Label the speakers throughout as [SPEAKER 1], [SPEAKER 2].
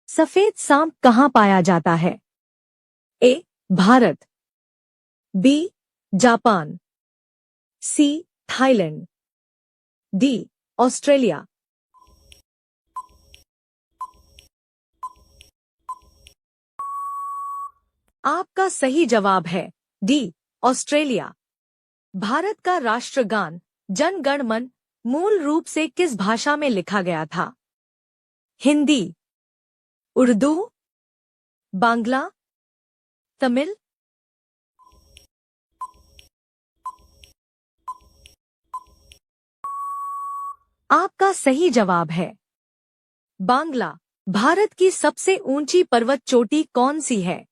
[SPEAKER 1] सफेद सांप कहाँ पाया जाता है? A. Bharat, B. Japan, C. Thailand, D. Australia. आपका सही जवाब है डी. ऑस्ट्रेलिया। भारत का राष्ट्रगान जन गण मन मूल रूप से किस भाषा में लिखा गया था? हिंदी, उर्दू, बांग्ला, तमिल। आपका सही जवाब है बांग्ला। भारत की सबसे ऊंची पर्वत चोटी कौन सी है?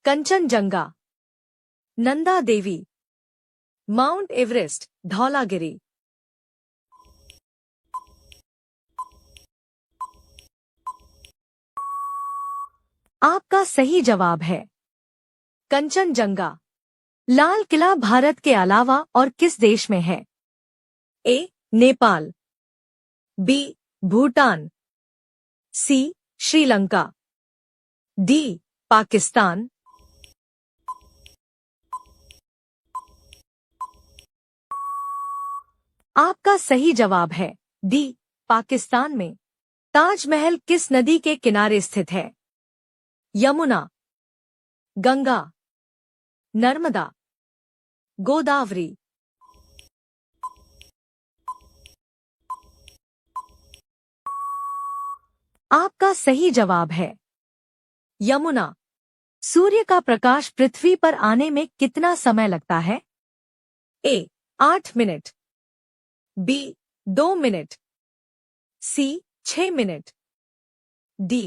[SPEAKER 1] Kanchenjunga, Nanda Devi, mount Everest, Dhaulagiri. आपका सही जवाब है कंचनजंगा। लाल किला भारत के अलावा और किस देश में है? ए. नेपाल, बी. भूटान, सी. श्रीलंका, डी. पाकिस्तान। आपका सही जवाब है डी. पाकिस्तान में। ताजमहल किस नदी के किनारे स्थित है? यमुना, गंगा, नर्मदा, गोदावरी। आपका सही जवाब है यमुना। सूर्य का प्रकाश पृथ्वी पर आने में कितना समय लगता है? ए. 8 मिनट, बी. 2 मिनट, सी. 6 मिनट, डी.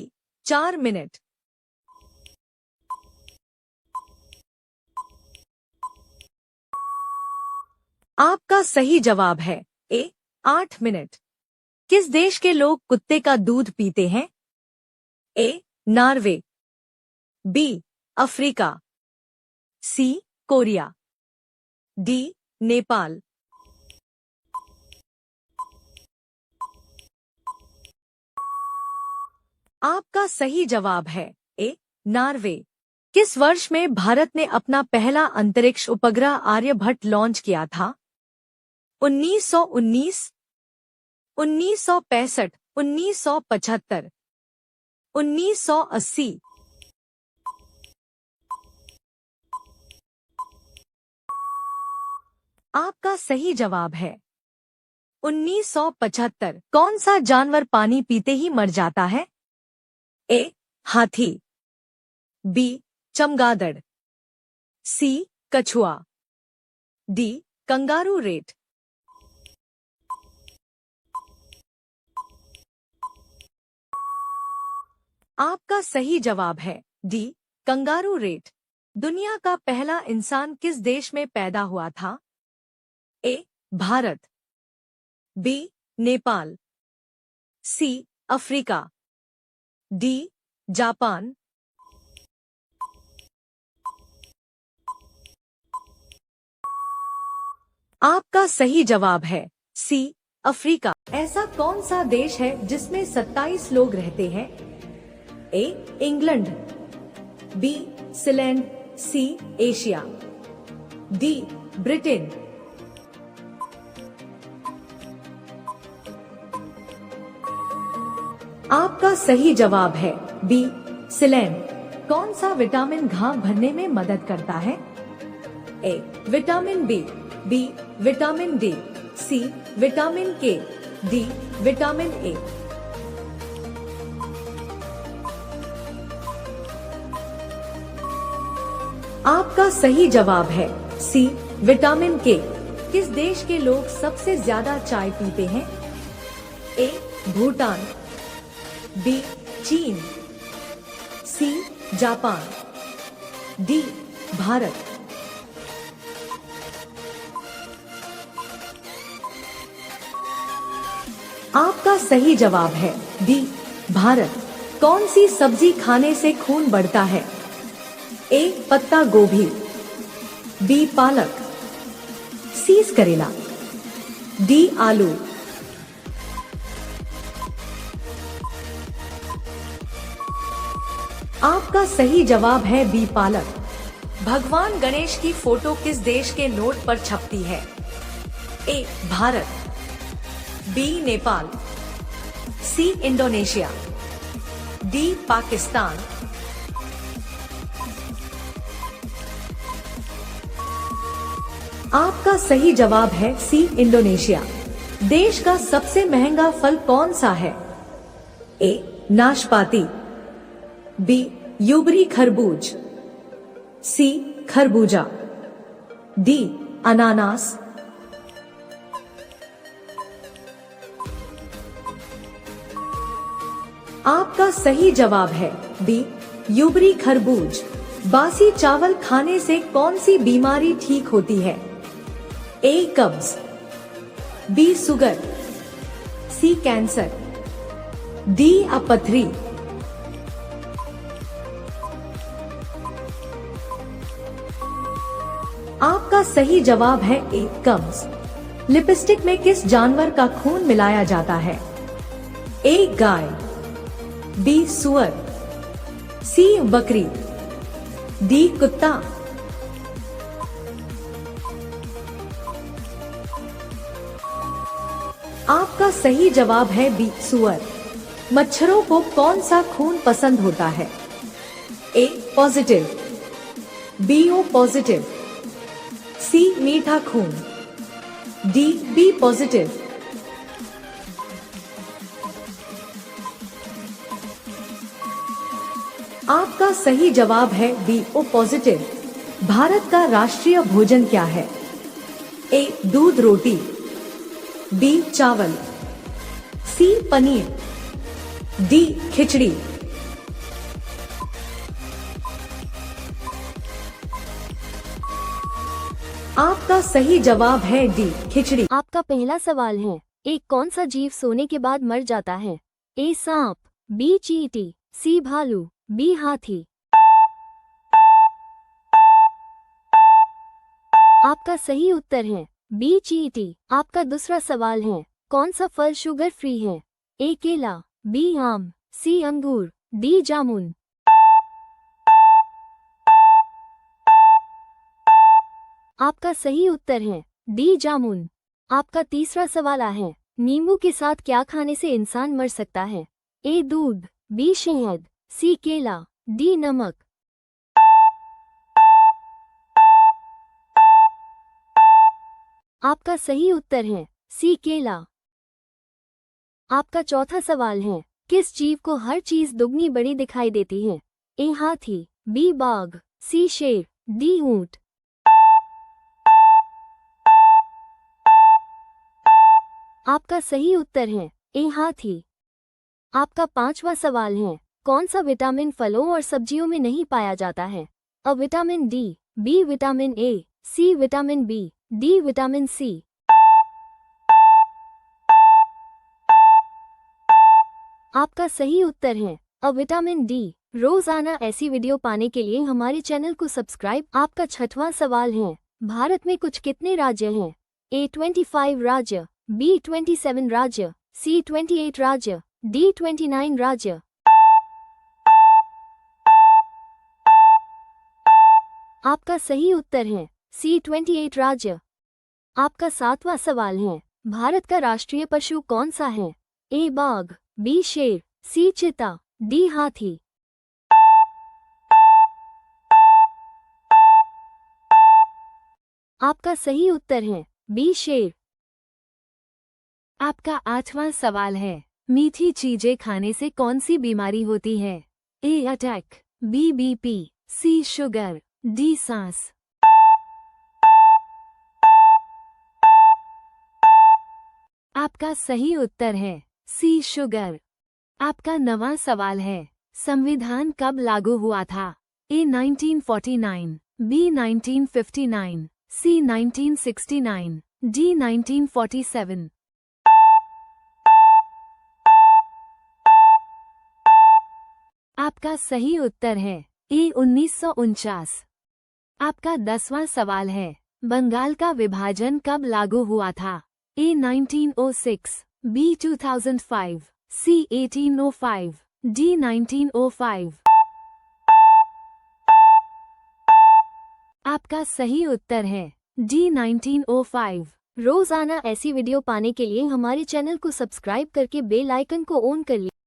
[SPEAKER 1] 4 मिनट। आपका सही जवाब है ए. 8 मिनट। किस देश के लोग कुत्ते का दूध पीते हैं? A. Norway, B. Africa, C. Korea, D. Nepal. आपका सही जवाब है ए. नॉर्वे। किस वर्ष में भारत ने अपना पहला अंतरिक्ष उपग्रह आर्यभट्ट लॉन्च किया था? 1919, 1965, 1975, 1980। आपका सही जवाब है 1975। कौन सा जानवर पानी पीते ही मर जाता है? ए. हाथी, बी. चमगादड़, सी. कछुआ, डी. Kangaroo rat. आपका सही जवाब है डी. Kangaroo rat. दुनिया का पहला इंसान किस देश में पैदा हुआ था? A. Bharat, B. Nepal, C. Africa, D. Japan. आपका सही जवाब है सी. अफ्रीका। ऐसा कौन सा देश है जिसमें 27 लोग रहते हैं? A. England, B. Sealand, C. Asia, D. Britain. आपका सही जवाब है बी. सीलैंड। कौन सा विटामिन घाव भरने में मदद करता है? A. Vitamin B, B. Vitamin D, C. Vitamin K, D. Vitamin A. आपका सही जवाब है सी. विटामिन के। किस देश के लोग सबसे ज्यादा चाय पीते हैं? ए. भूटान, बी. चीन, सी. Japan, D. भारत। आपका सही जवाब है डी. भारत। कौन सी सब्जी खाने से खून बढ़ता है? ए. पत्ता गोभी, बी. पालक, सी. करेला, डी. आलू। आपका सही जवाब है बी पालक। भगवान गणेश की फोटो किस देश के नोट पर छपती है? A Bharat, B Nepal, C Indonesia, D Pakistan. आपका सही जवाब है सी इंडोनेशिया। देश का सबसे महंगा फल कौन सा है? ए नाशपाती, बी यूबरी खरबूज, सी खरबूजा, डी अनानास। आपका सही जवाब है बी यूबरी खरबूज। बासी चावल खाने से कौन सी बीमारी ठीक होती है? ए कब्ज, बी शुगर, सी कैंसर, डी अपथरी। आपका सही जवाब है ए कब्ज। लिपस्टिक में किस जानवर का खून मिलाया जाता है? ए गाय, बी सुअर, सी बकरी, डी कुत्ता। आपका सही जवाब है बी सुअर। मच्छरों को कौन सा खून पसंद होता है? ए पॉजिटिव, बी ओ पॉजिटिव, सी मीठा खून, डी बी पॉजिटिव। आपका सही जवाब है बी ओ पॉजिटिव। भारत का राष्ट्रीय भोजन क्या है? ए दूध रोटी, बी चावल, सी पनीर, डी खिचड़ी। आपका सही जवाब है डी खिचड़ी।
[SPEAKER 2] आपका पहला सवाल है, एक कौन सा जीव सोने के बाद मर जाता है? ए सांप, बी चींटी, सी भालू, बी हाथी। आपका सही उत्तर है बी चींटी। आपका दूसरा सवाल है, कौन सा फल शुगर फ्री है? ए केला, बी आम, सी अंगूर, डी जामुन। आपका सही उत्तर है डी जामुन। आपका तीसरा सवाल है, नींबू के साथ क्या खाने से इंसान मर सकता है? ए दूध, बी शहद, सी केला, डी नमक। आपका सही उत्तर है सी केला। आपका चौथा सवाल है, किस जीव को हर चीज दुगनी बड़ी दिखाई देती है? ए हाथी, बी बाघ, सी शेर, डी ऊंट। आपका सही उत्तर है ए हाथी। आपका पांचवा सवाल है, कौन सा विटामिन फलों और सब्जियों में नहीं पाया जाता है? अ vitamin D, B vitamin A, C vitamin B, D vitamin C. आपका सही उत्तर है अ विटामिन डी। रोजाना ऐसी वीडियो पाने के लिए हमारे चैनल को सब्सक्राइब। आपका छठवां सवाल है, भारत में कुछ कितने राज्य हैं? ए 25 राज्य, बी 27 राज्य, सी 28 राज्य, डी 29 राज्य। आपका सही उत्तर है सी 28 राज्य। आपका सातवां सवाल है, भारत का राष्ट्रीय पशु कौन सा है? ए बाघ, बी शेर, सी चीता, डी हाथी। आपका सही उत्तर है बी शेर। आपका आठवां सवाल है, मीठी चीजें खाने से कौन सी बीमारी होती है? ए अटैक, बी बीपी, सी शुगर, डी सांस। आपका सही उत्तर है सी शुगर। आपका नवां सवाल है, संविधान कब लागू हुआ था? ए 1949, बी 1959, सी 1969, डी 1947। आपका सही उत्तर है ए 1949। आपका 10वां सवाल है, बंगाल का विभाजन कब लागू हुआ था? ए 1906, बी 2005, सी 1805, डी 1905। आपका सही उत्तर है डी 1905। रोजाना ऐसी वीडियो पाने के लिए हमारे चैनल को सब्सक्राइब करके बेल आइकन को ऑन कर लीजिए।